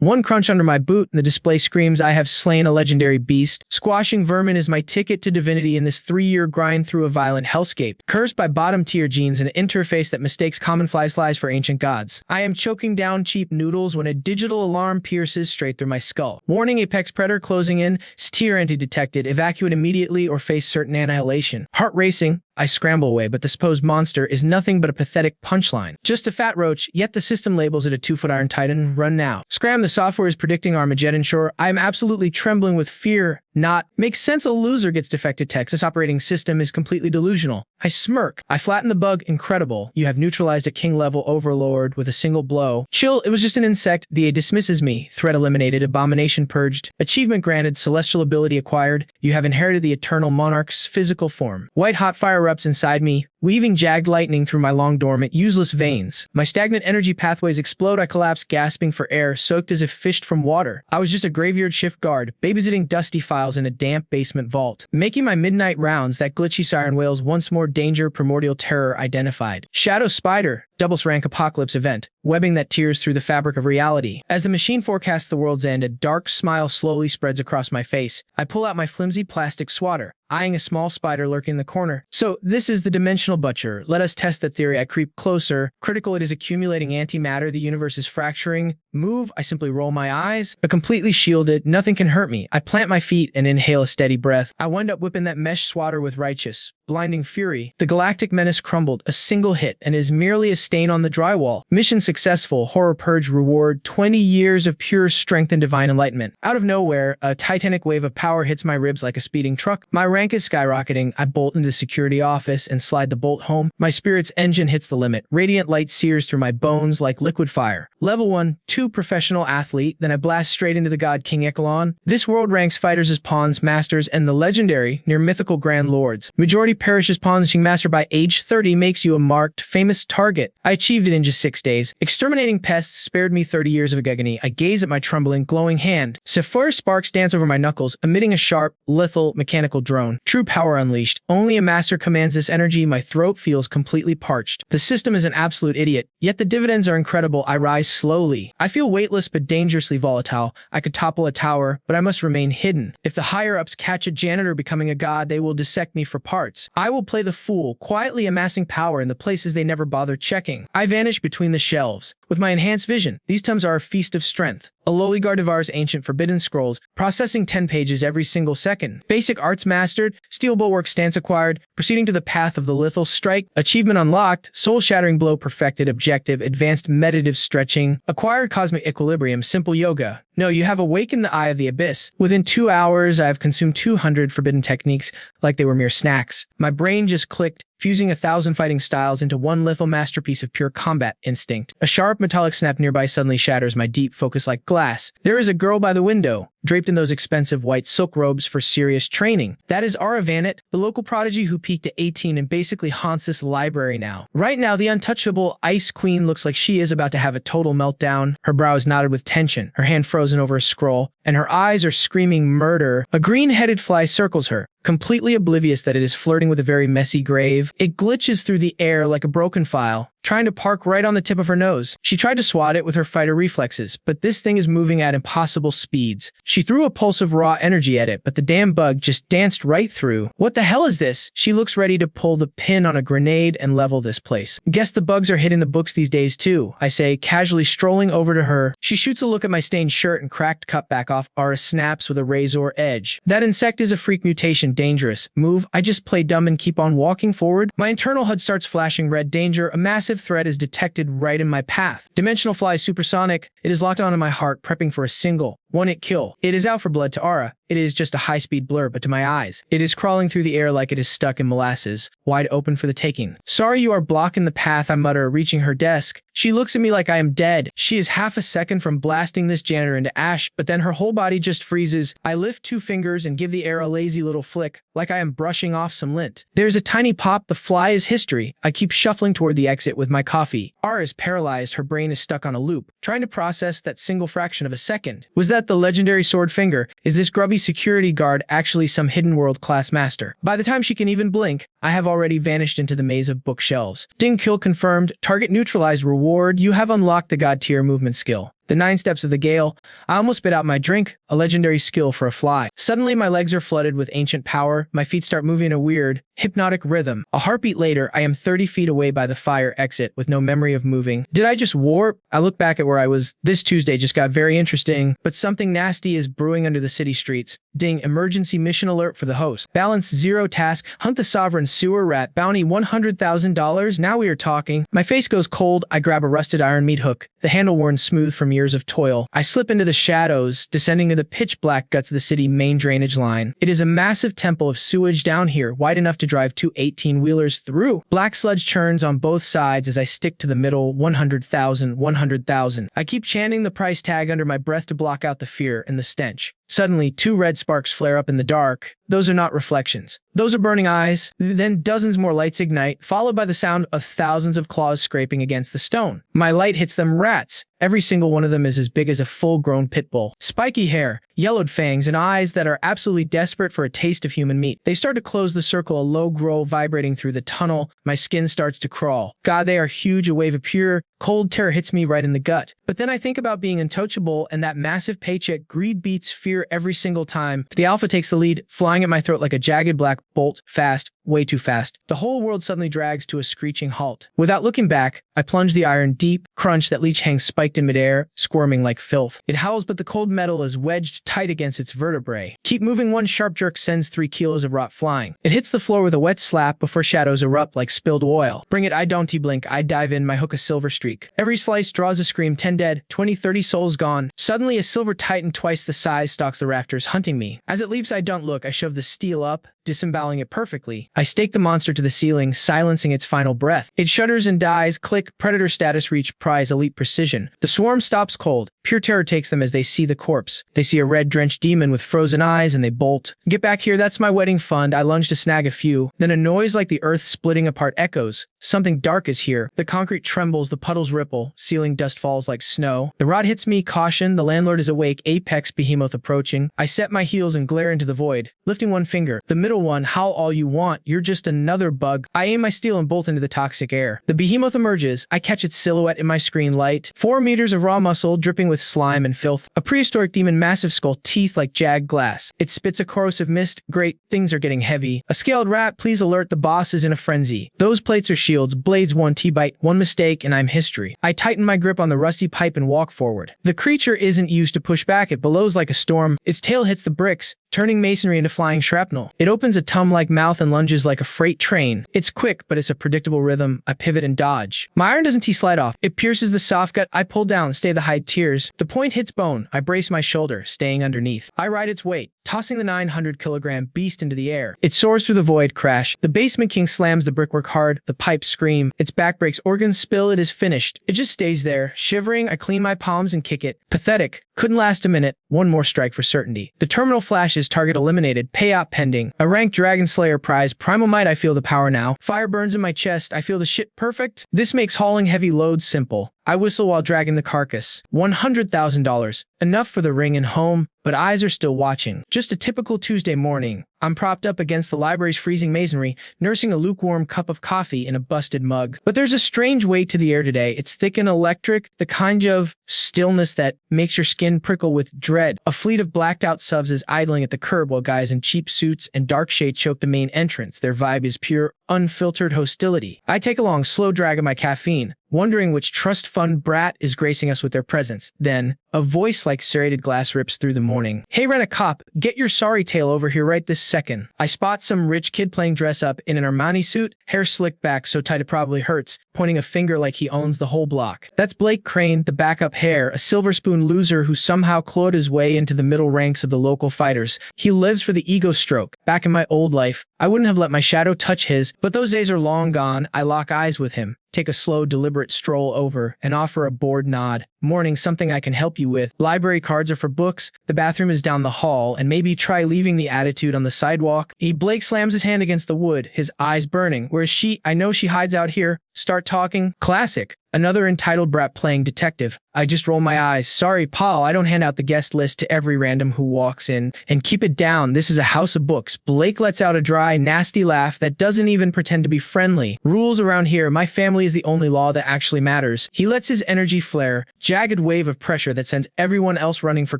One crunch under my boot, and the display screams I have slain a legendary beast. Squashing vermin is my ticket to divinity in this 3-year grind through a violent hellscape. Cursed by bottom-tier genes and an interface that mistakes common flies for ancient gods. I am choking down cheap noodles when a digital alarm pierces straight through my skull. Warning, apex predator closing in. Steer anti-detected. Evacuate immediately or face certain annihilation. Heart racing. I scramble away, but the supposed monster is nothing but a pathetic punchline. Just a fat roach, yet the system labels it a 2-foot iron titan. Run now. Scram, the software is predicting Armageddon. Sure, I am absolutely trembling with fear. Not. Makes sense a loser gets defective text. This operating system is completely delusional. I smirk. I flatten the bug. Incredible. You have neutralized a king-level overlord with a single blow. Chill, it was just an insect. The A dismisses me. Threat eliminated. Abomination purged. Achievement granted. Celestial ability acquired. You have inherited the eternal monarch's physical form. White-hot fire erupts inside me, weaving jagged lightning through my long-dormant, useless veins. My stagnant energy pathways explode. I collapse, gasping for air, soaked as if fished from water. I was just a graveyard shift guard, babysitting dusty files in a damp basement vault. Making my midnight rounds, that glitchy siren wails once more. Danger, primordial terror identified. Shadow spider. Doubles-rank apocalypse event, webbing that tears through the fabric of reality. As the machine forecasts the world's end, a dark smile slowly spreads across my face. I pull out my flimsy plastic swatter, eyeing a small spider lurking in the corner. So, this is the dimensional butcher. Let us test that theory. I creep closer. Critical, it is accumulating antimatter. The universe is fracturing. Move, I simply roll my eyes. But completely shielded, nothing can hurt me. I plant my feet and inhale a steady breath. I wind up whipping that mesh swatter with righteous, blinding fury. The galactic menace crumbled, a single hit, and is merely a stain on the drywall. Mission successful, horror purge reward, 20 years of pure strength and divine enlightenment. Out of nowhere, a titanic wave of power hits my ribs like a speeding truck. My rank is skyrocketing. I bolt into the security office and slide the bolt home. My spirit's engine hits the limit. Radiant light sears through my bones like liquid fire. Level 1, 2 professional athlete, then I blast straight into the god king echelon. This world ranks fighters as pawns, masters, and the legendary, near mythical grand lords. Majority perish as pawns, and master by age 30 makes you a marked, famous target. I achieved it in just 6 days. Exterminating pests spared me 30 years of agony. I gaze at my trembling, glowing hand. Sapphire sparks dance over my knuckles, emitting a sharp, lethal, mechanical drone. True power unleashed. Only a master commands this energy. My throat feels completely parched. The system is an absolute idiot, yet the dividends are incredible. I rise slowly. I feel weightless but dangerously volatile. I could topple a tower, but I must remain hidden. If the higher-ups catch a janitor becoming a god, they will dissect me for parts. I will play the fool, quietly amassing power in the places they never bother checking. I vanish between the shelves. With my enhanced vision, these tomes are a feast of strength. A lowly guard devours ancient forbidden scrolls, processing 10 pages every single second. Basic arts mastered, steel bulwark stance acquired, proceeding to the path of the lethal strike, achievement unlocked, soul-shattering blow perfected, objective, advanced meditative stretching, acquired cosmic equilibrium, simple yoga. No, you have awakened the eye of the abyss. Within 2 hours, I have consumed 200 forbidden techniques like they were mere snacks. My brain just clicked, fusing 1,000 fighting styles into one lethal masterpiece of pure combat instinct. A sharp metallic snap nearby suddenly shatters my deep focus like glass. There is a girl by the window, draped in those expensive white silk robes for serious training. That is Ara Vanit, the local prodigy who peaked at 18 and basically haunts this library now. Right now, the untouchable Ice Queen looks like she is about to have a total meltdown. Her brow is knotted with tension, her hand frozen over a scroll, and her eyes are screaming murder. A green-headed fly circles her, completely oblivious that it is flirting with a very messy grave. It glitches through the air like a broken file, trying to park right on the tip of her nose. She tried to swat it with her fighter reflexes, but this thing is moving at impossible speeds. She threw a pulse of raw energy at it, but the damn bug just danced right through. What the hell is this? She looks ready to pull the pin on a grenade and level this place. Guess the bugs are hitting the books these days too, I say, casually strolling over to her. She shoots a look at my stained shirt and cracked cup back off. Ara snaps with a razor edge. That insect is a freak mutation, dangerous. Move, I just play dumb and keep on walking forward. My internal HUD starts flashing red danger. A massive threat is detected right in my path. Dimensional fly supersonic. It is locked onto my heart, prepping for a single one-hit kill. It is out for blood to Ara. It is just a high-speed blur, but to my eyes, it is crawling through the air like it is stuck in molasses, wide open for the taking. Sorry you are blocking the path, I mutter, reaching her desk. She looks at me like I am dead. She is half a second from blasting this janitor into ash, but then her whole body just freezes. I lift 2 fingers and give the air a lazy little flick, like I am brushing off some lint. There's a tiny pop. The fly is history. I keep shuffling toward the exit with my coffee. Ara is paralyzed. Her brain is stuck on a loop, trying to process that single fraction of a second. Was that the legendary sword finger? Is this grubby security guard actually some hidden world-class master? By the time she can even blink, I have already vanished into the maze of bookshelves. Ding, kill confirmed. Target neutralized. Reward, you have unlocked the god tier movement skill. The 9 steps of the gale. I almost spit out my drink, a legendary skill for a fly. Suddenly, my legs are flooded with ancient power. My feet start moving in a weird, hypnotic rhythm. A heartbeat later, I am 30 feet away by the fire exit with no memory of moving. Did I just warp? I look back at where I was. This Tuesday just got very interesting, but something nasty is brewing under the city streets. Ding, emergency mission alert for the host. Balance 0 task, hunt the sovereign sewer rat, bounty $100,000. Now we are talking. My face goes cold. I grab a rusted iron meat hook, the handle worn smooth from years of toil. I slip into the shadows, descending to the pitch black guts of the city main drainage line. It is a massive temple of sewage down here, wide enough to drive 2 18-wheelers through. Black sludge churns on both sides as I stick to the middle. 100,000, 100,000. I keep chanting the price tag under my breath to block out the fear and the stench. Suddenly, 2 red sparks flare up in the dark. Those are not reflections. Those are burning eyes. Then dozens more lights ignite, followed by the sound of thousands of claws scraping against the stone. My light hits them rats. Every single one of them is as big as a full-grown pit bull. Spiky hair, yellowed fangs, and eyes that are absolutely desperate for a taste of human meat. They start to close the circle, a low growl vibrating through the tunnel. My skin starts to crawl. God, they are huge. A wave of pure, cold terror hits me right in the gut. But then I think about being untouchable and that massive paycheck. Greed beats fear every single time. The alpha takes the lead, flying at my throat like a jagged black bolt, fast, way too fast. The whole world suddenly drags to a screeching halt. Without looking back, I plunge the iron deep, crunch. That leech hangs spiked in midair, squirming like filth. It howls, but the cold metal is wedged tight against its vertebrae. Keep moving. One sharp jerk sends 3 kilos of rot flying. It hits the floor with a wet slap before shadows erupt like spilled oil. Bring it, I don't blink. I dive in, my hook a silver streak. Every slice draws a scream. 10 dead, 20, 30 souls gone. Suddenly, a silver titan twice the size stalks the rafters, hunting me. As it leaps, I don't look. I shove the steel up, disemboweling it perfectly. I stake the monster to the ceiling, silencing its final breath. It shudders and dies. Click, predator status reach, prize elite precision. The swarm stops cold. Pure terror takes them as they see the corpse. They see a red drenched demon with frozen eyes and they bolt. Get back here, that's my wedding fund. I lunge to snag a few. Then a noise like the earth splitting apart echoes. Something dark is here. The concrete trembles, the puddles ripple, ceiling dust falls like snow. The rod hits me, caution, the landlord is awake, apex behemoth approaching. I set my heels and glare into the void, lifting one finger. The middle one, howl all you want, you're just another bug. I aim my steel and bolt into the toxic air. The behemoth emerges. I catch its silhouette in my screen light. 4 meters of raw muscle dripping with slime and filth. A prehistoric demon, massive skull, teeth like jagged glass. It spits a corrosive mist. Great, things are getting heavy. A scaled rat, please alert, the boss is in a frenzy. Those plates are shields, blades 1 T-bite, 1 mistake and I'm history. I tighten my grip on the rusty pipe and walk forward. The creature isn't used to push back, it blows like a storm. Its tail hits the bricks, turning masonry into flying shrapnel. It opens a tum-like mouth and lunges like a freight train. It's quick, but it's a predictable rhythm. I pivot and dodge. My iron doesn't slide off. It pierces the soft gut. I pull down, stay the hide tears. The point hits bone. I brace my shoulder, staying underneath. I ride its weight, tossing the 900-kilogram beast into the air. It soars through the void, crash. The basement king slams the brickwork hard. The pipes scream. Its back breaks, organs spill. It is finished. It just stays there, shivering. I clean my palms and kick it. Pathetic. Couldn't last a minute. One more strike for certainty. The terminal flashes, target eliminated, payout pending. A ranked Dragon Slayer prize, primal might. I feel the power now. Fire burns in my chest. I feel the shit perfect. This makes hauling heavy loads simple. I whistle while dragging the carcass. $100,000. Enough for the ring and home, but eyes are still watching. Just a typical Tuesday morning. I'm propped up against the library's freezing masonry, nursing a lukewarm cup of coffee in a busted mug. But there's a strange weight to the air today. It's thick and electric, the kind of stillness that makes your skin prickle with dread. A fleet of blacked-out subs is idling at the curb while guys in cheap suits and dark shades choke the main entrance. Their vibe is pure, unfiltered hostility. I take a long, slow drag of my caffeine, wondering which trust fund brat is gracing us with their presence. Then, a voice like serrated glass rips through the morning. Hey, Rent-A-Cop, get your sorry tail over here right this second. I spot some rich kid playing dress up in an Armani suit, hair slicked back so tight it probably hurts, pointing a finger like he owns the whole block. That's Blake Crane, the backup hair, a silver spoon loser who somehow clawed his way into the middle ranks of the local fighters. He lives for the ego stroke. Back in my old life, I wouldn't have let my shadow touch his, but those days are long gone. I lock eyes with him, take a slow, deliberate stroll over, and offer a bored nod. Morning, something I can help you with. Library cards are for books. The bathroom is down the hall, and maybe try leaving the attitude on the sidewalk. Blake slams his hand against the wood, his eyes burning. Where is she? I know she hides out here. Start talking. Classic. Another entitled brat playing detective. I just roll my eyes. Sorry, Paul, I don't hand out the guest list to every random who walks in. And keep it down, this is a house of books. Blake lets out a dry, nasty laugh that doesn't even pretend to be friendly. Rules around here, my family is the only law that actually matters. He lets his energy flare, jagged wave of pressure that sends everyone else running for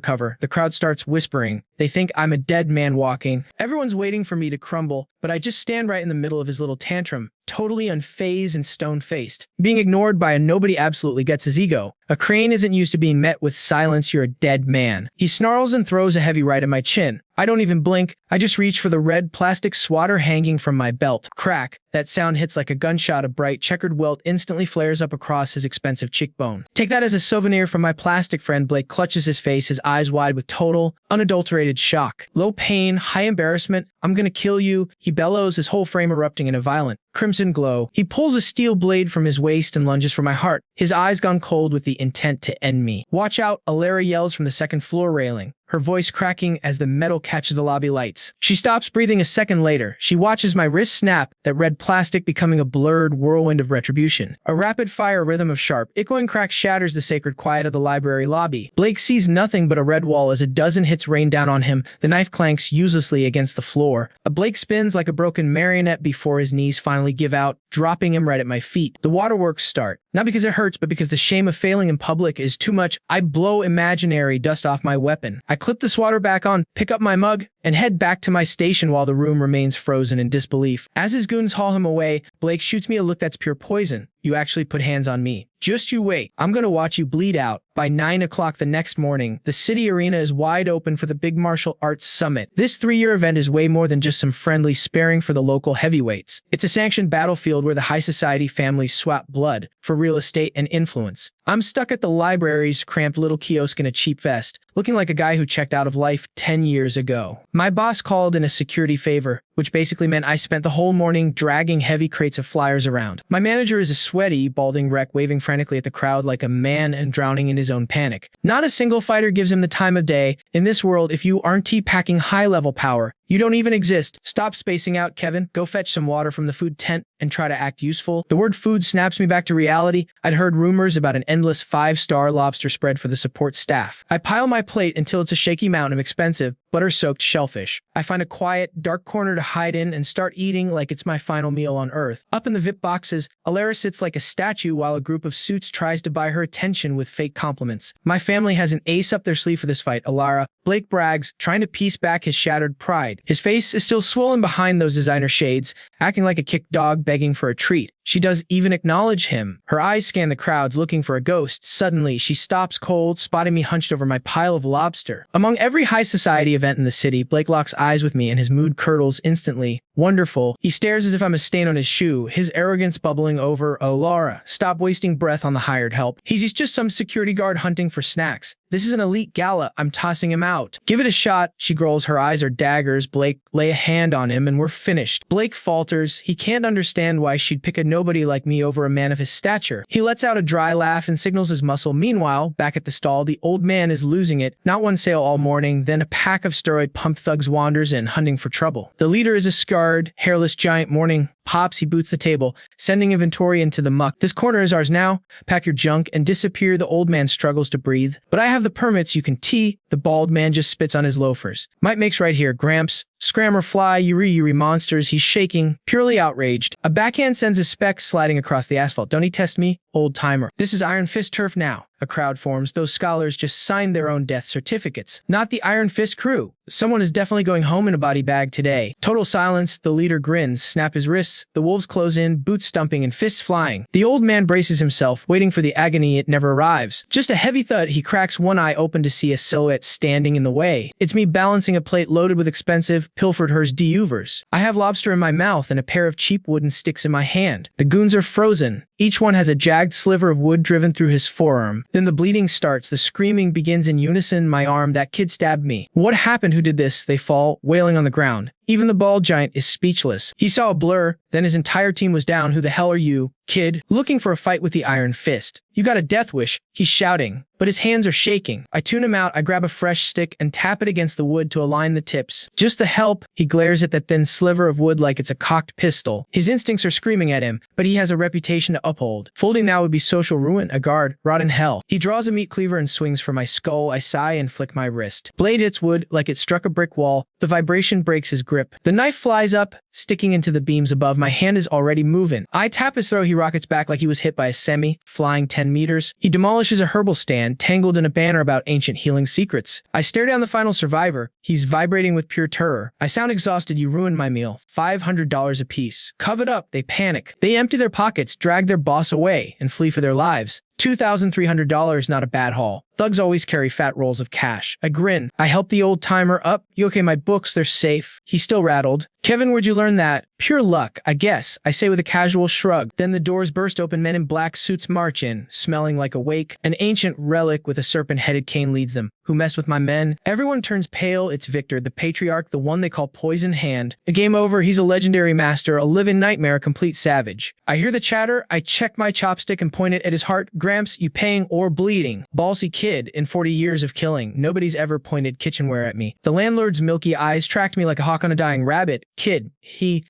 cover. The crowd starts whispering. They think I'm a dead man walking. Everyone's waiting for me to crumble, but I just stand right in the middle of his little tantrum, totally unfazed and stone-faced. Being ignored by a nobody absolutely gets his ego. A crane isn't used to being met with silence, you're a dead man. He snarls and throws a heavy right at my chin. I don't even blink. I just reach for the red plastic swatter hanging from my belt. Crack. That sound hits like a gunshot. A bright checkered welt instantly flares up across his expensive cheekbone. Take that as a souvenir from my plastic friend. Blake clutches his face, his eyes wide with total, unadulterated shock. Low pain, high embarrassment. I'm gonna kill you. He bellows, his whole frame erupting in a violent, crimson glow. He pulls a steel blade from his waist and lunges for my heart, his eyes gone cold with the intent to end me. Watch out, Alara yells from the second floor railing, her voice cracking as the metal catches the lobby lights. She stops breathing a second later. She watches my wrist snap, that red plastic becoming a blurred whirlwind of retribution. A rapid-fire rhythm of sharp, echoing cracks shatters the sacred quiet of the library lobby. Blake sees nothing but a red wall as a dozen hits rain down on him. The knife clanks uselessly against the floor. Blake spins like a broken marionette before his knees finally give out, dropping him right at my feet. The waterworks start. Not because it hurts, but because the shame of failing in public is too much. I blow imaginary dust off my weapon. I clip the swatter back on, pick up my mug, and head back to my station while the room remains frozen in disbelief. As his goons haul him away, Blake shoots me a look that's pure poison. You actually put hands on me. Just you wait. I'm gonna watch you bleed out. By 9 o'clock the next morning, the city arena is wide open for the big martial arts summit. This 3-year event is way more than just some friendly sparring for the local heavyweights. It's a sanctioned battlefield where the high society families swap blood for real estate and influence. I'm stuck at the library's cramped little kiosk in a cheap vest, looking like a guy who checked out of life 10 years ago. My boss called in a security favor, which basically meant I spent the whole morning dragging heavy crates of flyers around. My manager is a sweaty, balding wreck waving frantically at the crowd like a man and drowning in his own panic. Not a single fighter gives him the time of day. In this world, if you aren't packing high-level power, you don't even exist. Stop spacing out, Kevin. Go fetch some water from the food tent and try to act useful. The word food snaps me back to reality. I'd heard rumors about an endless 5-star lobster spread for the support staff. I pile my plate until it's a shaky mountain of expensive, butter-soaked shellfish. I find a quiet, dark corner to hide in and start eating like it's my final meal on Earth. Up in the VIP boxes, Alara sits like a statue while a group of suits tries to buy her attention with fake compliments. My family has an ace up their sleeve for this fight, Alara. Blake brags, trying to piece back his shattered pride. His face is still swollen behind those designer shades, acting like a kicked dog begging for a treat. She does even acknowledge him. Her eyes scan the crowds looking for a ghost. Suddenly, she stops cold, spotting me hunched over my pile of lobster. Among every high society event in the city, Blake locks eyes with me and his mood curdles instantly. Wonderful. He stares as if I'm a stain on his shoe, his arrogance bubbling over. Oh, Laura, stop wasting breath on the hired help. He's just some security guard hunting for snacks. This is an elite gala. I'm tossing him out. Give it a shot, she growls. Her eyes are daggers. Blake, lay a hand on him and we're finished. Blake falters. He can't understand why she'd pick a nobody like me over a man of his stature. He lets out a dry laugh and signals his muscle. Meanwhile, back at the stall, the old man is losing it. Not one sale all morning, then a pack of steroid pump thugs wanders in, hunting for trouble. The leader is a scarred, hairless giant mourning. Pops, he boots the table, sending inventory into the muck. This corner is ours now. Pack your junk and disappear. The old man struggles to breathe. But I have the permits, you can tee. The bald man just spits on his loafers. Might makes right here, Gramps. Scrammer fly, yuri monsters. He's shaking, purely outraged. A backhand sends his specs sliding across the asphalt. Don't he test me? Old timer. This is Iron Fist turf now. A crowd forms. Those scholars just signed their own death certificates. Not the Iron Fist crew. Someone is definitely going home in a body bag today. Total silence. The leader grins, snap his wrists. The wolves close in, boots stumping and fists flying. The old man braces himself, waiting for the agony. It never arrives. Just a heavy thud. He cracks one eye open to see a silhouette standing in the way. It's me balancing a plate loaded with expensive, pilfered hers d'oeuvres. I have lobster in my mouth and a pair of cheap wooden sticks in my hand. The goons are frozen. Each one has a jagged sliver of wood driven through his forearm. Then the bleeding starts. The screaming begins in unison. My arm, that kid stabbed me. What happened? Who did this? They fall, wailing on the ground. Even the bald giant is speechless. He saw a blur, then his entire team was down. Who the hell are you, kid? Looking for a fight with the Iron Fist. You got a death wish, he's shouting, but his hands are shaking. I tune him out. I grab a fresh stick and tap it against the wood to align the tips. Just the help. He glares at that thin sliver of wood like it's a cocked pistol. His instincts are screaming at him, but he has a reputation to uphold. Folding now would be social ruin, a guard, rot in hell. He draws a meat cleaver and swings for my skull. I sigh and flick my wrist. Blade hits wood like it struck a brick wall. The vibration breaks his grip. The knife flies up, sticking into the beams above. My hand is already moving. I tap his throat. He rockets back like he was hit by a semi, flying 10 meters. He demolishes a herbal stand, tangled in a banner about ancient healing secrets. I stare down the final survivor. He's vibrating with pure terror. I sound exhausted. You ruined my meal. $500 apiece. Covered up, they panic. They empty their pockets, drag their boss away, and flee for their lives. $2,300, not a bad haul. Thugs always carry fat rolls of cash. I grin. I help the old timer up. You okay, my books, they're safe. He's still rattled. Kevin, where'd you learn that? Pure luck, I guess, I say with a casual shrug. Then the doors burst open. Men in black suits march in, smelling like a wake. An ancient relic with a serpent-headed cane leads them. Who messed with my men? Everyone turns pale. It's Victor, the patriarch, the one they call Poison Hand. A game over. He's a legendary master, a living nightmare, a complete savage. I hear the chatter. I check my chopstick and point it at his heart. Gramps, you paying or bleeding? Ballsy kid, in 40 years of killing, nobody's ever pointed kitchenware at me. The landlord's milky eyes tracked me like a hawk on a dying rabbit. Kid, he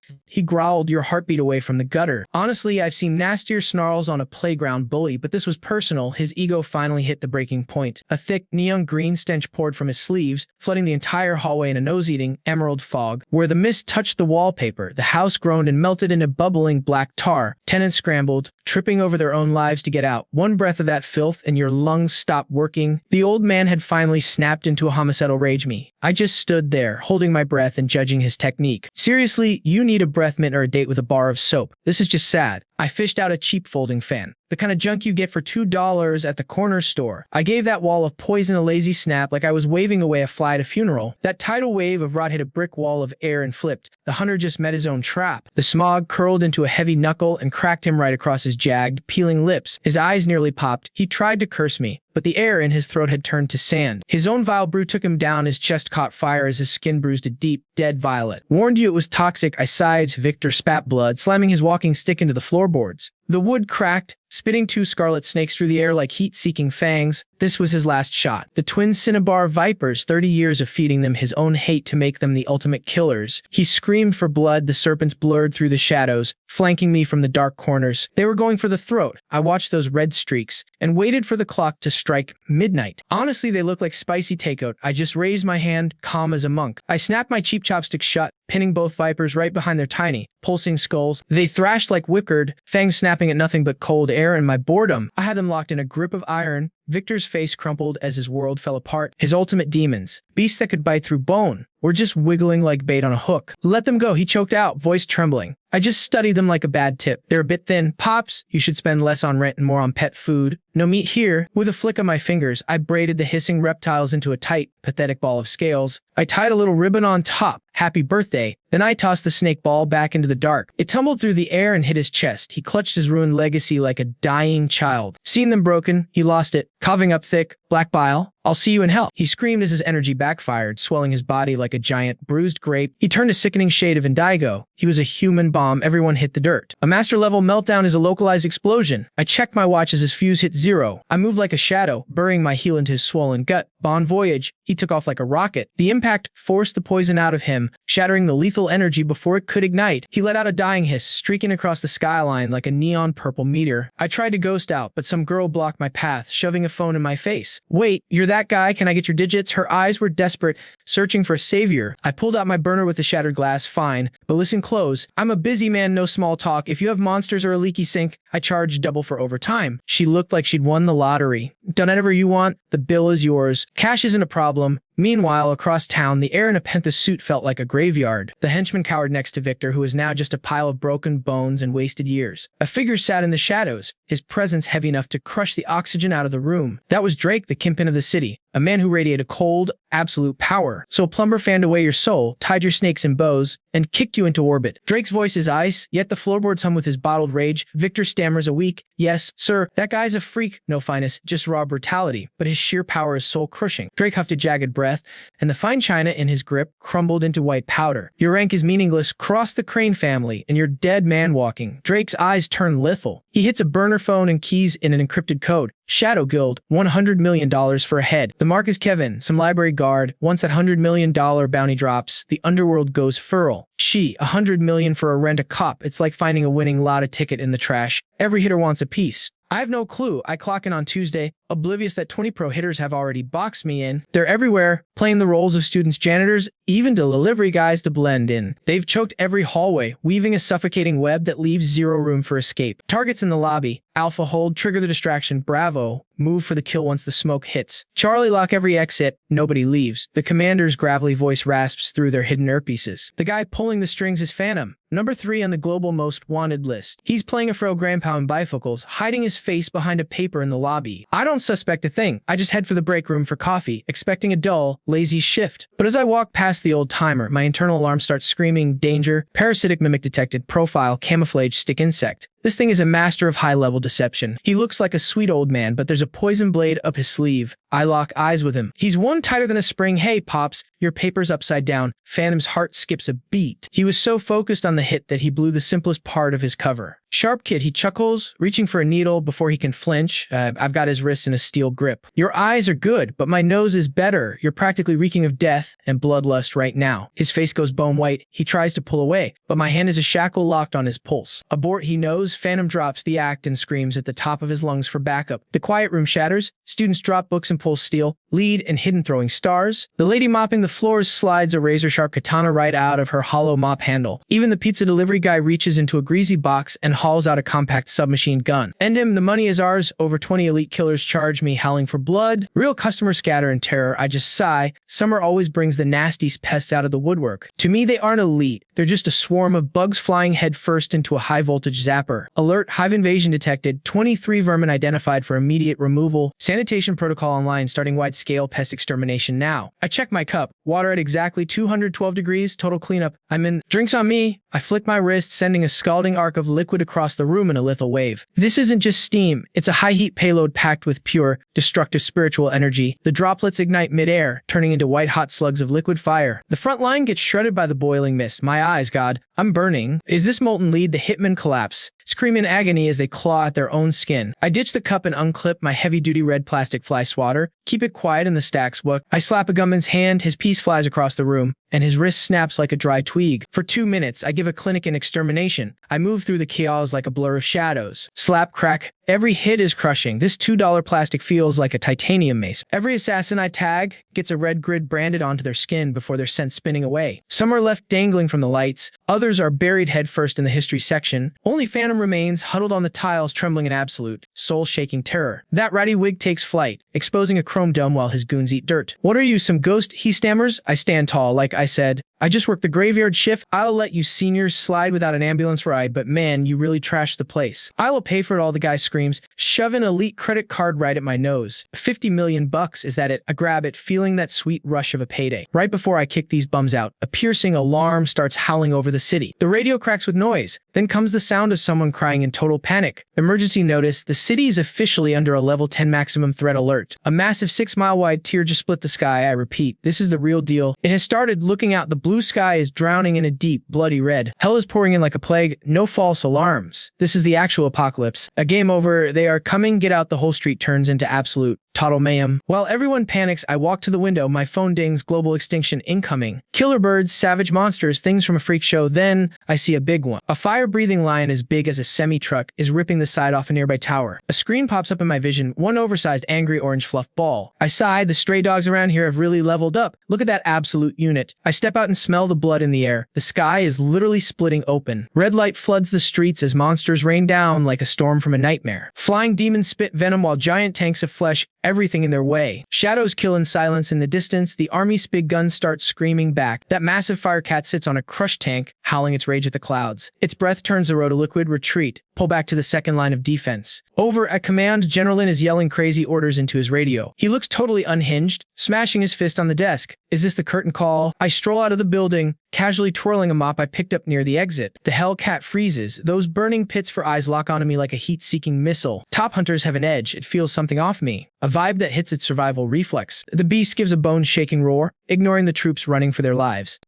growled, your heartbeat away from the gutter. Honestly, I've seen nastier snarls on a playground bully, but this was personal. His ego finally hit the breaking point. A thick, neon green stench poured from his sleeves, flooding the entire hallway in a nose-eating, emerald fog. Where the mist touched the wallpaper, the house groaned and melted into bubbling black tar. Tenants scrambled, tripping over their own lives to get out. One breath of that filth and your lungs stopped working. The old man had finally snapped into a homicidal rage. I just stood there, holding my breath and judging his technique. Seriously, you need a breath mint or a date with a bar of soap. This is just sad. I fished out a cheap folding fan. The kind of junk you get for $2 at the corner store. I gave that wall of poison a lazy snap like I was waving away a fly at a funeral. That tidal wave of rot hit a brick wall of air and flipped. The hunter just met his own trap. The smog curled into a heavy knuckle and cracked him right across his jagged, peeling lips. His eyes nearly popped. He tried to curse me, but the air in his throat had turned to sand. His own vile brew took him down. His chest caught fire as his skin bruised a deep, dead violet. Warned you it was toxic, I sighed. Victor spat blood, slamming his walking stick into the floorboards. The wood cracked, spitting two scarlet snakes through the air like heat-seeking fangs. This was his last shot. The twin cinnabar vipers, 30 years of feeding them his own hate to make them the ultimate killers. He screamed for blood. The serpents blurred through the shadows, flanking me from the dark corners. They were going for the throat. I watched those red streaks and waited for the clock to strike midnight. Honestly, they looked like spicy takeout. I just raised my hand, calm as a monk. I snapped my cheap chopstick shut, pinning both vipers right behind their tiny, pulsing skulls. They thrashed like whipcord, fangs snapping at nothing but cold air and my boredom. I had them locked in a grip of iron. Victor's face crumpled as his world fell apart. His ultimate demons, beasts that could bite through bone, were just wiggling like bait on a hook. Let them go, he choked out, voice trembling. I just studied them like a bad tip. They're a bit thin. Pops, you should spend less on rent and more on pet food. No meat here. With a flick of my fingers, I braided the hissing reptiles into a tight, pathetic ball of scales. I tied a little ribbon on top. Happy birthday. Then I tossed the snake ball back into the dark. It tumbled through the air and hit his chest. He clutched his ruined legacy like a dying child. Seeing them broken, he lost it, coughing up thick, black bile. I'll see you in hell. He screamed as his energy backfired, swelling his body like a giant, bruised grape. He turned a sickening shade of indigo. He was a human bomb. Everyone hit the dirt. A master-level meltdown is a localized explosion. I checked my watch as his fuse hit 0. I moved like a shadow, burying my heel into his swollen gut. Bon voyage. He took off like a rocket. The impact forced the poison out of him, shattering the lethal energy before it could ignite. He let out a dying hiss, streaking across the skyline like a neon purple meteor. I tried to ghost out, but some girl blocked my path, shoving a phone in my face. Wait, you're that guy? Can I get your digits? Her eyes were desperate, searching for a savior. I pulled out my burner with the shattered glass. Fine, but listen close. I'm a busy man, no small talk. If you have monsters or a leaky sink, I charge double for overtime. She looked like she'd won the lottery. Done whatever you want, the bill is yours. Cash isn't a problem. Meanwhile, across town, the air in a penthouse suit felt like a graveyard. The henchman cowered next to Victor, who was now just a pile of broken bones and wasted years. A figure sat in the shadows, his presence heavy enough to crush the oxygen out of the room. That was Drake, the kingpin of the city, a man who radiated cold, absolute power. So a plumber fanned away your soul, tied your snakes in bows, and kicked you into orbit. Drake's voice is ice, yet the floorboards hum with his bottled rage. Victor stammers a weak, yes, sir, that guy's a freak, no finesse, just raw brutality, but his sheer power is soul-crushing. Drake huffed a jagged breath, and the fine china in his grip crumbled into white powder. Your rank is meaningless. Cross the Crane family, and you're dead man walking. Drake's eyes turn lethal. He hits a burner phone and keys in an encrypted code. Shadow Guild, $100 million for a head. The The mark is Kevin, some library guard. Once that $100 million bounty drops, the underworld goes feral. She, $100 million for a rent-a-cop. It's like finding a winning lotto ticket in the trash. Every hitter wants a piece. I have no clue. I clock in on Tuesday, oblivious that 20 pro hitters have already boxed me in. They're everywhere, playing the roles of students, janitors, even delivery guys to blend in. They've choked every hallway, weaving a suffocating web that leaves zero room for escape. Targets in the lobby. Alpha hold, trigger the distraction. Bravo. Move for the kill once the smoke hits. Charlie lock every exit. Nobody leaves. The commander's gravelly voice rasps through their hidden earpieces. The guy pulling the strings is Phantom, number 3 on the global most wanted list. He's playing a fro grandpa in bifocals, hiding his face behind a paper in the lobby. I don't suspect a thing. I just head for the break room for coffee, expecting a dull, lazy shift. But as I walk past the old timer, my internal alarm starts screaming, danger, parasitic mimic detected, profile, camouflage, stick insect. This thing is a master of high-level deception. He looks like a sweet old man, but there's a poison blade up his sleeve. I lock eyes with him. He's one tighter than a spring. Hey, Pops, your paper's upside down. Phantom's heart skips a beat. He was so focused on the hit that he blew the simplest part of his cover. Sharp kid, he chuckles, reaching for a needle before he can flinch. I've got his wrist in a steel grip. Your eyes are good, but my nose is better. You're practically reeking of death and bloodlust right now. His face goes bone white. He tries to pull away, but my hand is a shackle locked on his pulse. Abort, he knows. Phantom drops the act and screams at the top of his lungs for backup. The quiet room shatters. Students drop books and pull steel, lead and hidden throwing stars. The lady mopping the floors slides a razor-sharp katana right out of her hollow mop handle. Even the pizza delivery guy reaches into a greasy box and hauls out a compact submachine gun. End him, the money is ours. Over 20 elite killers charge me, howling for blood. Real customers scatter in terror. I just sigh. Summer always brings the nastiest pests out of the woodwork. To me, they aren't elite. They're just a swarm of bugs flying headfirst into a high-voltage zapper. Alert, hive invasion detected. 23 vermin identified for immediate removal. Sanitation protocol online starting wide-scale pest extermination now. I check my cup. Water at exactly 212 degrees. Total cleanup. I'm in. Drinks on me. I flick my wrist, sending a scalding arc of liquid across the room in a lethal wave. This isn't just steam. It's a high-heat payload packed with pure, destructive spiritual energy. The droplets ignite mid-air, turning into white-hot slugs of liquid fire. The front line gets shredded by the boiling mist. My eyes, God. I'm burning. Is this molten lead? The hitmen collapse, scream in agony as they claw at their own skin. I ditch the cup and unclip my heavy-duty red plastic fly swatter. Keep it quiet in the stacks. What? I slap a gunman's hand. His piece flies across the room, and his wrist snaps like a dry twig. For 2 minutes, I give a clinic in extermination. I move through the chaos like a blur of shadows. Slap, crack. Every hit is crushing. This $2 plastic feels like a titanium mace. Every assassin I tag gets a red grid branded onto their skin before they're sent spinning away. Some are left dangling from the lights. Others are buried headfirst in the history section. Only Phantom remains, huddled on the tiles, trembling in absolute, soul-shaking terror. That ratty wig takes flight, exposing a chrome dome while his goons eat dirt. What are you, some ghost? He stammers. I stand tall, like I said. I just worked the graveyard shift. I'll let you seniors slide without an ambulance ride, but man, you really trashed the place. I will pay for it, all, the guy screams, shove an elite credit card right at my nose. 50 million bucks, is that it? I grab it, feeling that sweet rush of a payday. Right before I kick these bums out, a piercing alarm starts howling over the city. The radio cracks with noise. Then comes the sound of someone crying in total panic. Emergency notice, the city is officially under a level 10 maximum threat alert. A massive 6-mile-wide tear just split the sky. I repeat, this is the real deal. It has started. Looking out, the blue sky is drowning in a deep, bloody red. Hell is pouring in like a plague. No false alarms. This is the actual apocalypse. A game over. They are coming. Get out. The whole street turns into absolute total mayhem. While everyone panics, I walk to the window. My phone dings. Global extinction incoming. Killer birds, savage monsters, things from a freak show. Then I see a big one. A fire-breathing lion as big as a semi-truck is ripping the side off a nearby tower. A screen pops up in my vision. One oversized, angry orange fluff ball. I sigh. The stray dogs around here have really leveled up. Look at that absolute unit. I step out and smell the blood in the air. The sky is literally splitting open. Red light floods the streets as monsters rain down like a storm from a nightmare. Flying demons spit venom while giant tanks of flesh everything in their way. Shadows kill in silence. In the distance, the army's big guns start screaming back. That massive fire cat sits on a crushed tank, howling its rage at the clouds. Its breath turns the road to liquid. Retreat. Pull back to the second line of defense. Over at command, General Lin is yelling crazy orders into his radio. He looks totally unhinged, smashing his fist on the desk. Is this the curtain call? I stroll out of the building, casually twirling a mop I picked up near the exit. The Hellcat freezes. Those burning pits for eyes lock onto me like a heat-seeking missile. Top hunters have an edge. It feels something off me. A vibe that hits its survival reflex. The beast gives a bone-shaking roar, ignoring the troops running for their lives.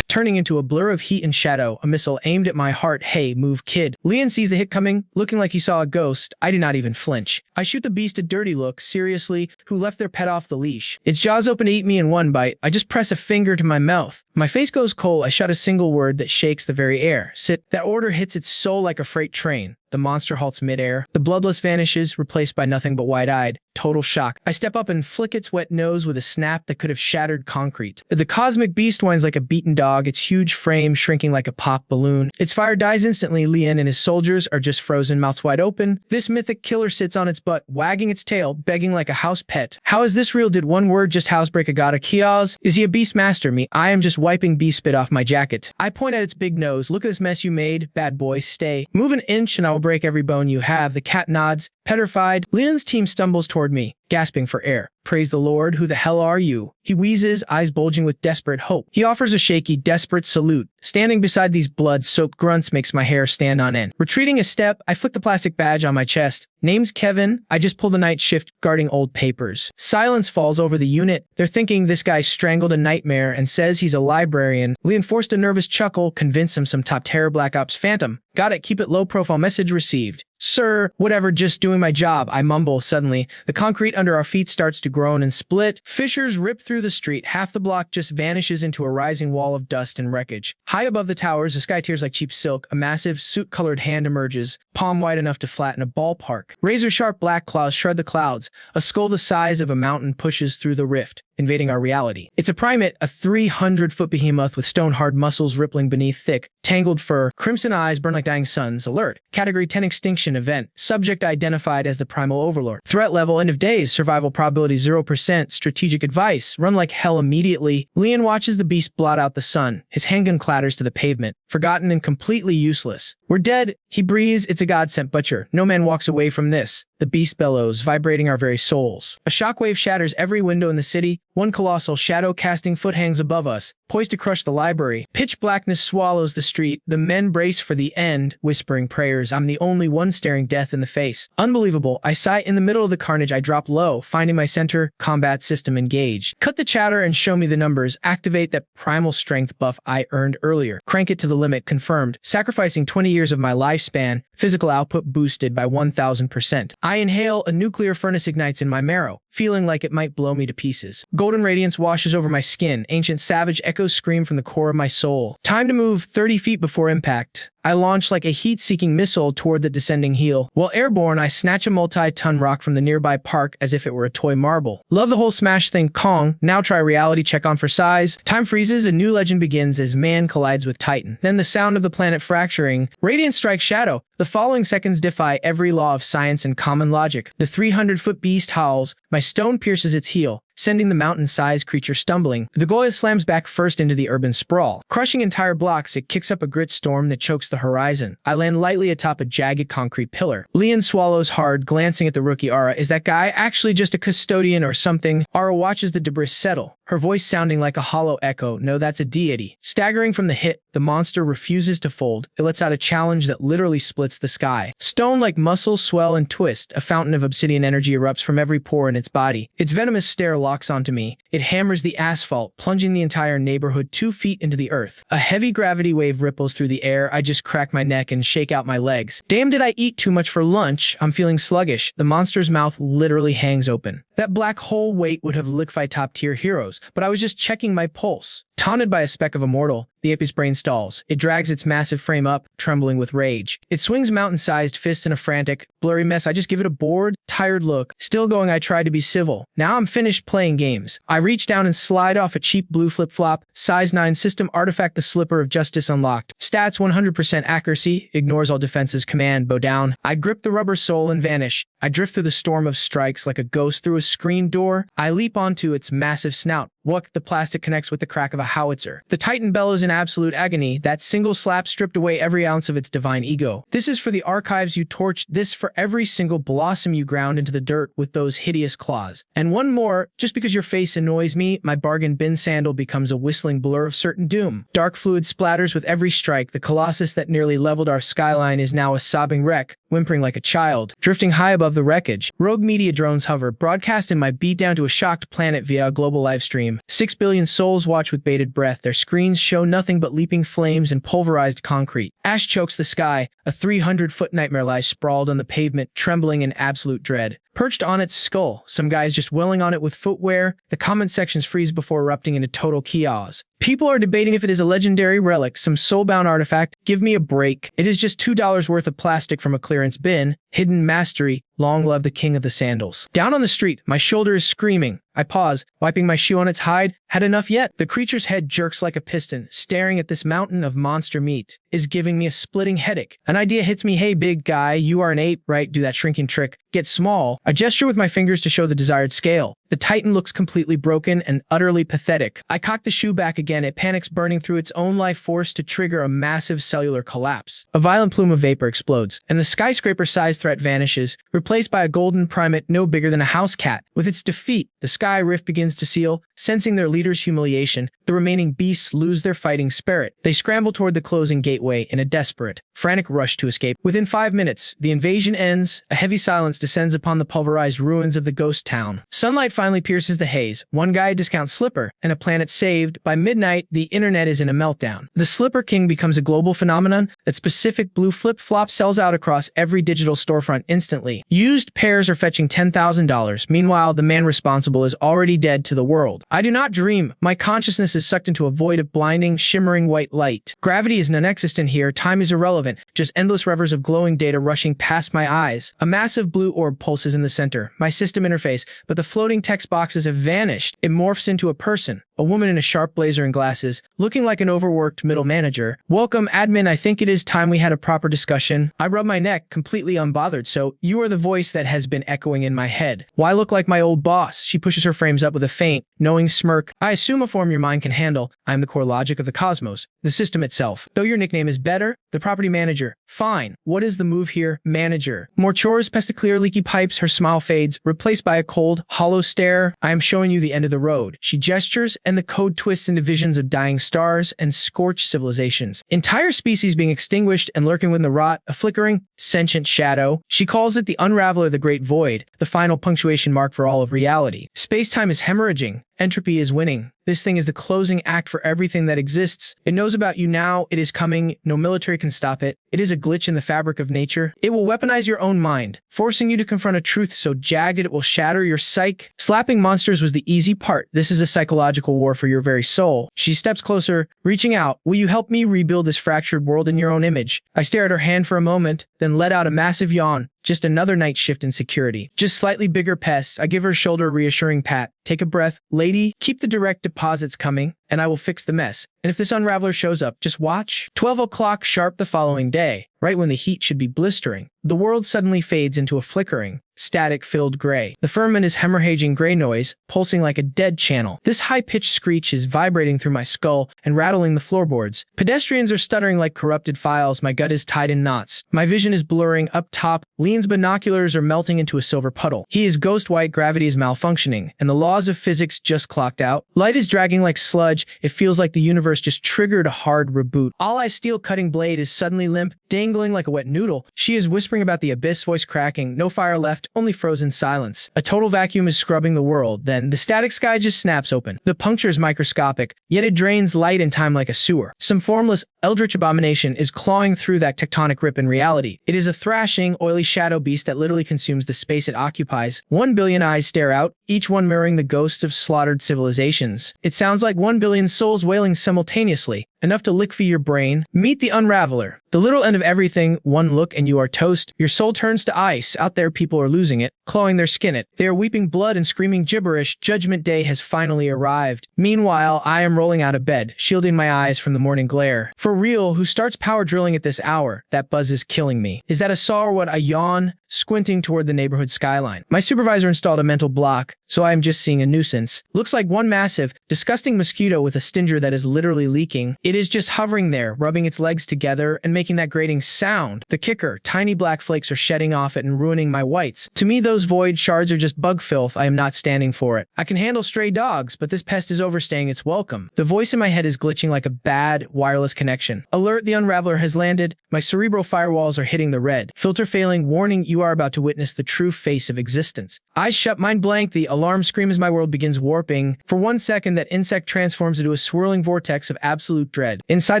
Turning into a blur of heat and shadow, a missile aimed at my heart. Hey, move, kid. Leon sees the hit coming, looking like he saw a ghost. I do not even flinch. I shoot the beast a dirty look. Seriously, who left their pet off the leash? Its jaws open to eat me in one bite. I just press a finger to my mouth. My face goes cold. I shout a single word that shakes the very air. Sit. That order hits its soul like a freight train. The monster halts midair. The bloodless vanishes, replaced by nothing but wide-eyed, total shock. I step up and flick its wet nose with a snap that could have shattered concrete. The cosmic beast whines like a beaten dog, its huge frame shrinking like a pop balloon. Its fire dies instantly. Leon and his soldiers are just frozen, mouths wide open. This mythic killer sits on its butt, wagging its tail, begging like a house pet. How is this real? Did one word just housebreak a god of chaos? Is he a beast master? Me, I am just wiping beast spit off my jacket. I point at its big nose. Look at this mess you made. Bad boy, stay. Move an inch and I will break every bone you have. The cat nods, petrified. Leon's team stumbles toward me, gasping for air. Praise the Lord, who the hell are you? He wheezes, eyes bulging with desperate hope. He offers a shaky, desperate salute. Standing beside these blood-soaked grunts makes my hair stand on end. Retreating a step, I flick the plastic badge on my chest. Name's Kevin. I just pull the night shift guarding old papers. Silence falls over the unit. They're thinking this guy strangled a nightmare and says he's a librarian. Leon forced a nervous chuckle, convince him some top terror Black Ops Phantom. Got it, keep it low profile. Message received. Sir, whatever, just doing my job. I mumble. Suddenly, the concrete under our feet starts to groan and split. Fissures rip through the street. Half the block just vanishes into a rising wall of dust and wreckage. High above the towers, the sky tears like cheap silk. A massive, soot-colored hand emerges, palm wide enough to flatten a ballpark. Razor-sharp black claws shred the clouds. A skull the size of a mountain pushes through the rift, invading our reality. It's a primate, a 300-foot behemoth with stone-hard muscles rippling beneath thick, tangled fur. Crimson eyes burn like dying suns. Alert. Category 10 extinction event. Subject identified as the primal overlord. Threat level, end of days. Survival probability 0%. Strategic advice. Run like hell immediately. Leon watches the beast blot out the sun. His handgun clatters to the pavement. Forgotten and completely useless. We're dead. He breathes. It's a God-sent butcher. No man walks away from this. The beast bellows, vibrating our very souls. A shockwave shatters every window in the city. One colossal shadow-casting foot hangs above us, poised to crush the library. Pitch blackness swallows the street. The men brace for the end, whispering prayers. I'm the only one staring death in the face. Unbelievable. I sigh. In the middle of the carnage, I drop low, finding my center. Combat system engaged. Cut the chatter and show me the numbers. Activate that primal strength buff I earned earlier. Crank it to the limit. Confirmed. Sacrificing 20 years of my lifespan. Physical output boosted by 1,000%. I inhale. A nuclear furnace ignites in my marrow, feeling like it might blow me to pieces. Golden radiance washes over my skin. Ancient savage echoes scream from the core of my soul. Time to move 30 feet before impact. I launch like a heat-seeking missile toward the descending heel. While airborne, I snatch a multi-ton rock from the nearby park as if it were a toy marble. Love the whole smash thing, Kong. Now try reality check on for size. Time freezes, a new legend begins as man collides with Titan. Then the sound of the planet fracturing. Radiance strikes shadow. The following seconds defy every law of science and common logic. The 300-foot beast howls. My stone pierces its heel, sending the mountain-sized creature stumbling. The Goya slams back first into the urban sprawl. Crushing entire blocks, it kicks up a grit storm that chokes the horizon. I land lightly atop a jagged concrete pillar. Leon swallows hard, glancing at the rookie Ara. Is that guy actually just a custodian or something? Ara watches the debris settle, her voice sounding like a hollow echo. No, that's a deity. Staggering from the hit, the monster refuses to fold. It lets out a challenge that literally splits the sky. Stone-like muscles swell and twist. A fountain of obsidian energy erupts from every pore in its body. Its venomous stare locks onto me. It hammers the asphalt, plunging the entire neighborhood 2 feet into the earth. A heavy gravity wave ripples through the air. I just crack my neck and shake out my legs. Damn, did I eat too much for lunch? I'm feeling sluggish. The monster's mouth literally hangs open. That black hole weight would have liquefied top-tier heroes, but I was just checking my pulse. Taunted by a speck of immortal, the ape's brain stalls. It drags its massive frame up, trembling with rage. It swings mountain-sized fists in a frantic, blurry mess. I just give it a bored, tired look. Still going, I try to be civil. Now I'm finished playing games. I reach down and slide off a cheap blue flip-flop. Size 9 system artifact, the slipper of justice unlocked. Stats 100% accuracy, ignores all defenses, command, bow down. I grip the rubber sole and vanish. I drift through the storm of strikes like a ghost through a screen door. I leap onto its massive snout. Whack, the plastic connects with the crack of a howitzer. The Titan bellows in absolute agony. That single slap stripped away every ounce of its divine ego. This is for the archives you torched. This for every single blossom you ground into the dirt with those hideous claws. And one more, just because your face annoys me, my bargain bin sandal becomes a whistling blur of certain doom. Dark fluid splatters with every strike. The colossus that nearly leveled our skyline is now a sobbing wreck, whimpering like a child, drifting high above the wreckage. Rogue media drones hover, broadcasting my beatdown to a shocked planet via a global livestream. 6 billion souls watch with bated breath. Their screens show nothing but leaping flames and pulverized concrete. Ash chokes the sky. A 300-foot nightmare lies sprawled on the pavement, trembling in absolute dread. Perched on its skull, some guys just willing on it with footwear. The comment sections freeze before erupting into total chaos. People are debating if it is a legendary relic, some soulbound artifact. Give me a break. It is just $2 worth of plastic from a clearance bin. Hidden mastery. Long live the king of the sandals. Down on the street, my shoulder is screaming. I pause, wiping my shoe on its hide. Had enough yet? The creature's head jerks like a piston, staring at this mountain of monster meat. Is giving me a splitting headache. An idea hits me. Hey, big guy, you are an ape, right? Do that shrinking trick. Get small. I gesture with my fingers to show the desired scale. The titan looks completely broken and utterly pathetic. I cock the shoe back again. It panics, burning through its own life force to trigger a massive cellular collapse. A violent plume of vapor explodes, and the skyscraper-sized threat vanishes, replaced by a golden primate no bigger than a house cat. With its defeat, the sky rift begins to seal. Sensing their leader's humiliation, the remaining beasts lose their fighting spirit. They scramble toward the closing gateway in a desperate, frantic rush to escape. Within 5 minutes, the invasion ends. A heavy silence descends upon the pulverized ruins of the ghost town. Sunlight finally pierces the haze. One guy discounts Slipper, and a planet saved. By midnight, the internet is in a meltdown. The Slipper King becomes a global phenomenon. That specific blue flip-flop sells out across every digital storefront instantly. Used pairs are fetching $10,000. Meanwhile, the man responsible is already dead to the world. I do not dream. My consciousness is sucked into a void of blinding, shimmering white light. Gravity is non-existent here. Time is irrelevant. Just endless rivers of glowing data rushing past my eyes. A massive blue orb pulses in the center, my system interface, but the floating text boxes have vanished. It morphs into a person. A woman in a sharp blazer and glasses, looking like an overworked middle manager. Welcome, admin. I think it is time we had a proper discussion. I rub my neck, completely unbothered. So, you are the voice that has been echoing in my head. Why look like my old boss? She pushes her frames up with a faint, knowing smirk. I assume a form your mind can handle. I am the core logic of the cosmos, the system itself. Though your nickname is better, the property manager. Fine. What is the move here? Manager. More chores, pest clear leaky pipes. Her smile fades, replaced by a cold, hollow stare. I am showing you the end of the road. She gestures, and the code twists into visions of dying stars and scorched civilizations. Entire species being extinguished and lurking within the rot, a flickering, sentient shadow. She calls it the Unraveler, the great void, the final punctuation mark for all of reality. Space-time is hemorrhaging. Entropy is winning. This thing is the closing act for everything that exists. It knows about you now. It is coming. No military can stop it. It is a glitch in the fabric of nature. It will weaponize your own mind, forcing you to confront a truth so jagged it will shatter your psyche. Slapping monsters was the easy part. This is a psychological war for your very soul. She steps closer, reaching out. Will you help me rebuild this fractured world in your own image? I stare at her hand for a moment, then let out a massive yawn. Just another night shift in security. Just slightly bigger pests. I give her shoulder a reassuring pat. Take a breath. Lady, keep the direct deposits coming, and I will fix the mess. And if this Unraveler shows up, just watch. 12 o'clock sharp the following day, right when the heat should be blistering. The world suddenly fades into a flickering, static-filled gray. The firmament is hemorrhaging gray noise, pulsing like a dead channel. This high-pitched screech is vibrating through my skull and rattling the floorboards. Pedestrians are stuttering like corrupted files. My gut is tied in knots. My vision is blurring up top. Lean's binoculars are melting into a silver puddle. He is ghost white, gravity is malfunctioning, and the laws of physics just clocked out. Light is dragging like sludge. It feels like the universe just triggered a hard reboot. All Eye's steel cutting blade is suddenly limp, dangling like a wet noodle. She is whispering about the abyss, voice cracking. No fire left, only frozen silence. A total vacuum is scrubbing the world. Then the static sky just snaps open. The puncture is microscopic, yet it drains light and time like a sewer. Some formless, eldritch abomination is clawing through that tectonic rip in reality. It is a thrashing, oily shadow beast that literally consumes the space it occupies. 1 billion eyes stare out, each one mirroring the ghosts of slaughtered civilizations. It sounds like 1 billion souls wailing simultaneously, enough to liquefy your brain. Meet the Unraveler. The literal end of everything. One look and you are toast. Your soul turns to ice. Out there people are losing it, clawing their skin it. They are weeping blood and screaming gibberish. Judgment Day has finally arrived. Meanwhile, I am rolling out of bed, shielding my eyes from the morning glare. For real, who starts power drilling at this hour? That buzz is killing me. Is that a saw or what? I yawn, squinting toward the neighborhood skyline. My supervisor installed a mental block, so I am just seeing a nuisance. Looks like one massive, disgusting mosquito with a stinger that is literally leaking. It is just hovering there, rubbing its legs together and making that grating sound. The kicker, tiny black flakes are shedding off it and ruining my whites. To me, those void shards are just bug filth. I am not standing for it. I can handle stray dogs, but this pest is overstaying its welcome. The voice in my head is glitching like a bad wireless connection. Alert, the Unraveler has landed. My cerebral firewalls are hitting the red. Filter failing, warning, you are about to witness the true face of existence. Eyes shut, mind blank, the alarm scream as my world begins warping. For 1 second, that insect transforms into a swirling vortex of absolute dread. Inside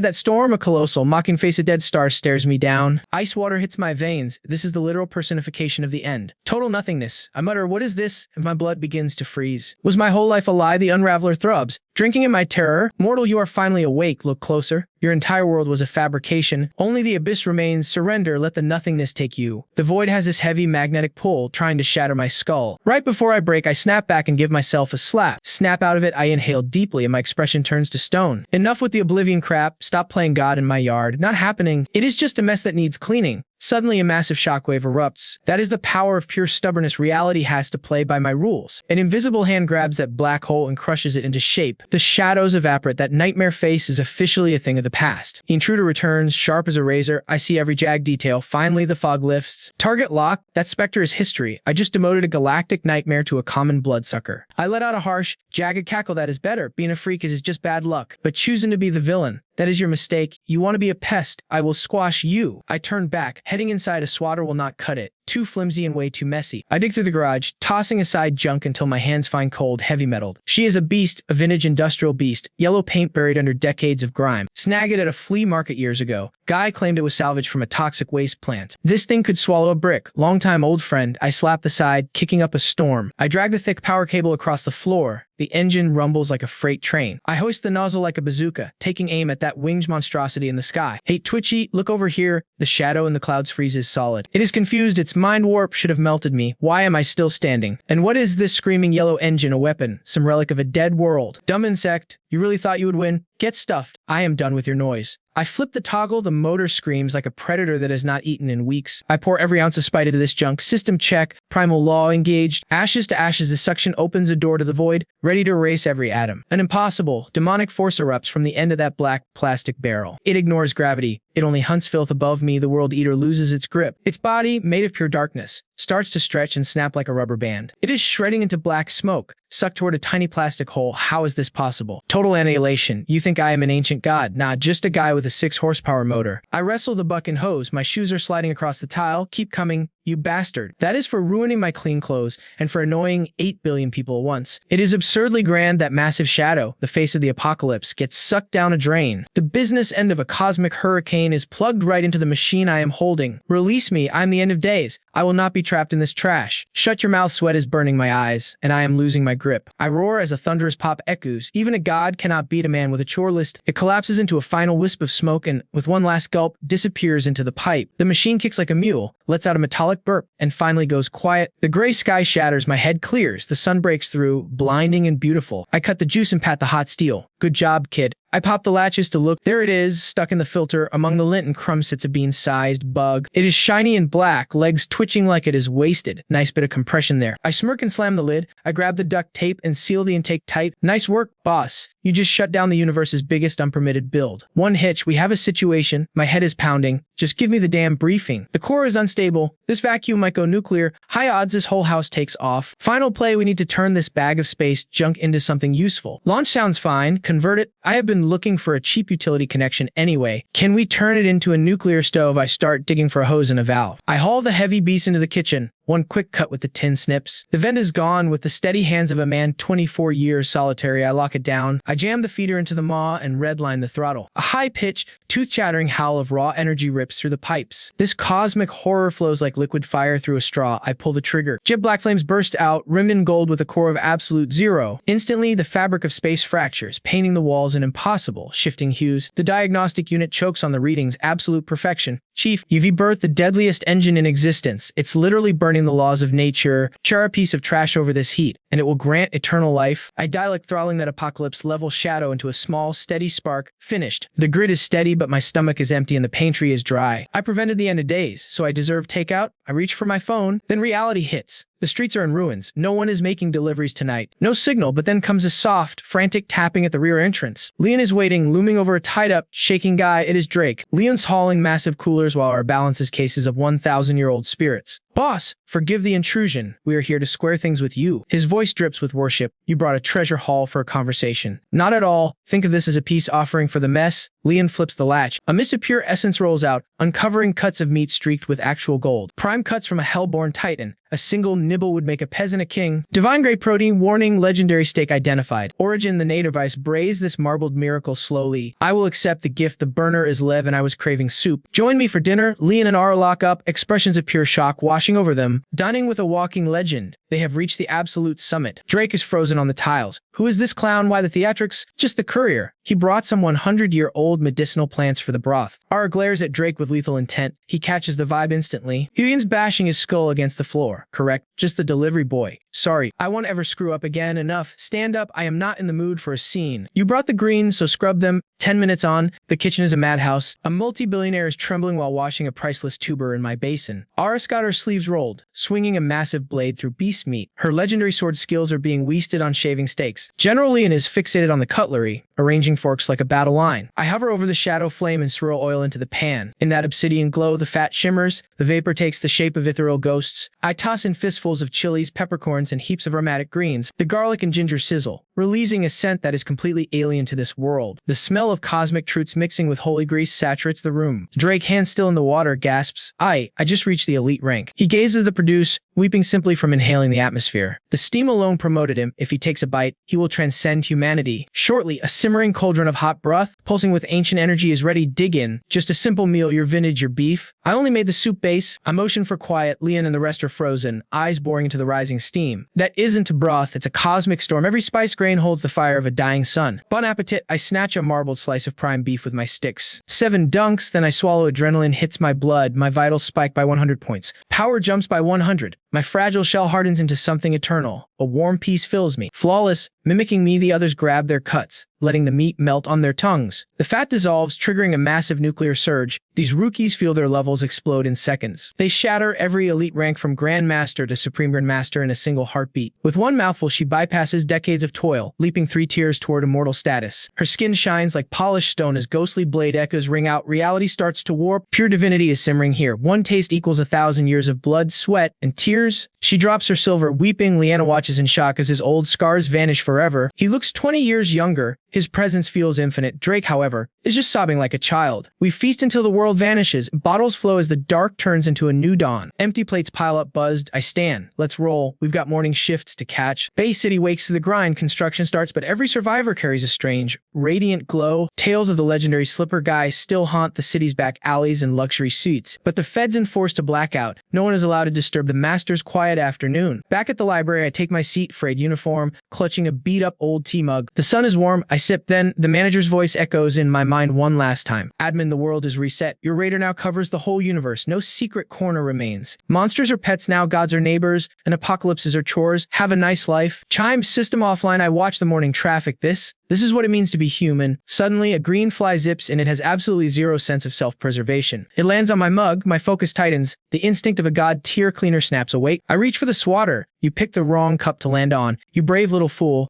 that storm, a colossal, mocking face of dead star stares me down. Ice water hits my veins. This is the literal personification of the end. Total nothingness. I mutter, what is this? And my blood begins to freeze. Was my whole life a lie? The Unraveler thrubs. Drinking in my terror. Mortal, you are finally awake. Look closer. Your entire world was a fabrication. Only the abyss remains. Surrender. Let the nothingness take you. The void has this heavy magnetic pull, trying to shatter my skull. Right before I break, I snap back and give myself a slap. Snap out of it, I inhale deeply and my expression turns to stone. Enough with the oblivion crap. Stop playing God in my yard. Not happening. It is just a mess that needs cleaning. Suddenly, a massive shockwave erupts. That is the power of pure stubbornness. Reality has to play by my rules. An invisible hand grabs that black hole and crushes it into shape. The shadows evaporate. That nightmare face is officially a thing of the past. The intruder returns, sharp as a razor. I see every jagged detail. Finally, the fog lifts. Target locked. That specter is history. I just demoted a galactic nightmare to a common bloodsucker. I let out a harsh, jagged cackle. That is better. Being a freak is just bad luck. But choosing to be the villain, that is your mistake. You want to be a pest. I will squash you. I turn back. Heading inside, a swatter will not cut it. Too flimsy and way too messy. I dig through the garage, tossing aside junk until my hands find cold, heavy metaled. She is a beast, a vintage industrial beast. Yellow paint buried under decades of grime. Snag it at a flea market years ago. Guy claimed it was salvaged from a toxic waste plant. This thing could swallow a brick. Longtime old friend. I slap the side, kicking up a storm. I drag the thick power cable across the floor. The engine rumbles like a freight train. I hoist the nozzle like a bazooka, taking aim at that winged monstrosity in the sky. Hey, Twitchy, look over here. The shadow in the clouds freezes solid. It is confused. Its mind warp should have melted me. Why am I still standing? And what is this screaming yellow engine? A weapon? Some relic of a dead world? Dumb insect. You really thought you would win? Get stuffed. I am done with your noise. I flip the toggle, the motor screams like a predator that has not eaten in weeks. I pour every ounce of spite into this junk. System check, primal law engaged. Ashes to ashes, the suction opens a door to the void, ready to erase every atom. An impossible, demonic force erupts from the end of that black plastic barrel. It ignores gravity. It only hunts filth above me. The world eater loses its grip. Its body, made of pure darkness, starts to stretch and snap like a rubber band. It is shredding into black smoke, sucked toward a tiny plastic hole. How is this possible? Total annihilation. You think I am an ancient god? Nah, just a guy with a 6-horsepower motor. I wrestle the buck and hose. My shoes are sliding across the tile. Keep coming, you bastard. That is for ruining my clean clothes and for annoying 8 billion people at once. It is absurdly grand that massive shadow, the face of the apocalypse, gets sucked down a drain. The business end of a cosmic hurricane is plugged right into the machine I am holding. Release me. I'm the end of days. I will not be trapped in this trash. Shut your mouth. Sweat is burning my eyes, and I am losing my grip. I roar as a thunderous pop echoes. Even a god cannot beat a man with a chore list. It collapses into a final wisp of smoke and, with one last gulp, disappears into the pipe. The machine kicks like a mule, lets out a metallic burp, and finally goes quiet. The gray sky shatters. My head clears. The sun breaks through, blinding and beautiful. I cut the juice and pat the hot steel. Good job, kid. I pop the latches to look. There it is, stuck in the filter. Among the lint and crumbs sits a bean-sized bug. It is shiny and black, legs twitching like it is wasted. Nice bit of compression there. I smirk and slam the lid. I grab the duct tape and seal the intake tight. Nice work, boss. You just shut down the universe's biggest unpermitted build. One hitch, we have a situation. My head is pounding. Just give me the damn briefing. The core is unstable. This vacuum might go nuclear. High odds this whole house takes off. Final play, we need to turn this bag of space junk into something useful. Launch sounds fine. Convert it. I have been looking for a cheap utility connection anyway. Can we turn it into a nuclear stove? I start digging for a hose and a valve. I haul the heavy beast into the kitchen. One quick cut with the tin snips. The vent is gone. With the steady hands of a man 24 years solitary, I lock it down. I jam the feeder into the maw and redline the throttle. A high-pitched, tooth-chattering howl of raw energy rips through the pipes. This cosmic horror flows like liquid fire through a straw. I pull the trigger. Jet black flames burst out, rimmed in gold with a core of absolute zero. Instantly, the fabric of space fractures, painting the walls in impossible, shifting hues. The diagnostic unit chokes on the readings. Absolute perfection. Chief, you've birthed the deadliest engine in existence. It's literally burning the laws of nature. Char a piece of trash over this heat. and it will grant eternal life. I die like throttling that apocalypse-level shadow into a small, steady spark. Finished. The grid is steady, but my stomach is empty and the pantry is dry. I prevented the end of days, so I deserve takeout. I reach for my phone, then reality hits. The streets are in ruins. No one is making deliveries tonight. No signal, but then comes a soft, frantic tapping at the rear entrance. Leon is waiting, looming over a tied-up, shaking guy. It is Drake. Leon's hauling massive coolers while our balances cases of 1,000-year-old spirits. Boss, forgive the intrusion. We are here to square things with you. His voice drips with worship. You brought a treasure haul for a conversation. Not at all. Think of this as a peace offering for the mess. Leon flips the latch. A mist of pure essence rolls out, uncovering cuts of meat streaked with actual gold. Prime cuts from a hellborn titan. A single nibble would make a peasant a king. Divine grade protein, warning, legendary steak identified. Origin, the native ice. Braise this marbled miracle slowly. I will accept the gift. The burner is Lev and I was craving soup. Join me for dinner. Leon and Ara lock up, expressions of pure shock washing over them. Dining with a walking legend. They have reached the absolute summit. Drake is frozen on the tiles. Who is this clown? Why the theatrics? Just the courier. He brought some 100-year-old medicinal plants for the broth. Ara glares at Drake with lethal intent. He catches the vibe instantly. He begins bashing his skull against the floor. Correct. Just the delivery boy. Sorry, I won't ever screw up again. Enough. Stand up. I am not in the mood for a scene. You brought the greens, so scrub them. 10 minutes on, the kitchen is a madhouse. A multi-billionaire is trembling while washing a priceless tuber in my basin. Ara's got her sleeves rolled, swinging a massive blade through beast meat. Her legendary sword skills are being wasted on shaving steaks. General Leon is fixated on the cutlery, arranging forks like a battle line. I hover over the shadow flame and swirl oil into the pan. In that obsidian glow, the fat shimmers. The vapor takes the shape of ethereal ghosts. I toss in fistfuls of chilies, peppercorns, and heaps of aromatic greens. The garlic and ginger sizzle, releasing a scent that is completely alien to this world. The smell of cosmic truths mixing with holy grease saturates the room. Drake, hands still in the water, gasps, I just reached the elite rank. He gazes at the produce, weeping simply from inhaling the atmosphere. The steam alone promoted him. If he takes a bite, he will transcend humanity. Shortly, a simmering cauldron of hot broth, pulsing with ancient energy, is ready. Dig in. Just a simple meal, your vintage, your beef. I only made the soup base. I motion for quiet. Leon and the rest are frozen, eyes boring into the rising steam. That isn't a broth, it's a cosmic storm. Every spice grain holds the fire of a dying sun. Bon appetit. I snatch a marbled slice of prime beef with my sticks. 7 dunks, then I swallow. Adrenaline hits my blood. My vitals spike by 100 points. Power jumps by 100. My fragile shell hardens into something eternal. A warm peace fills me. Flawless, mimicking me, the others grab their cuts, letting the meat melt on their tongues. The fat dissolves, triggering a massive nuclear surge. These rookies feel their levels explode in seconds. They shatter every elite rank from Grandmaster to Supreme Grandmaster in a single heartbeat. With one mouthful, she bypasses decades of toil, leaping 3 tiers toward immortal status. Her skin shines like polished stone as ghostly blade echoes ring out. Reality starts to warp. Pure divinity is simmering here. One taste equals 1,000 years of blood, sweat, and tears. She drops her silver, weeping. Leanna watches in shock as his old scars vanish forever. He looks 20 years younger. His presence feels infinite. Drake, however, is just sobbing like a child. We feast until the world vanishes. Bottles flow as the dark turns into a new dawn. Empty plates pile up, buzzed. I stand. Let's roll. We've got morning shifts to catch. Bay City wakes to the grind. Construction starts, but every survivor carries a strange, radiant glow. Tales of the legendary slipper guy still haunt the city's back alleys and luxury suites. But the feds enforced a blackout. No one is allowed to disturb the master's quiet afternoon. Back at the library, I take my seat, frayed uniform, clutching a beat-up old tea mug. The sun is warm. I sip, then the manager's voice echoes in my mind one last time. Admin, the world is reset. Your radar now covers the whole universe. No secret corner remains. Monsters are pets now, gods are neighbors, and apocalypses are chores. Have a nice life. Chime, system offline. I watch the morning traffic. This is what it means to be human. Suddenly, a green fly zips and it has absolutely zero sense of self-preservation. It lands on my mug, my focus tightens. The instinct of a god tier cleaner snaps awake. I reach for the swatter. You picked the wrong cup to land on. You brave little fool.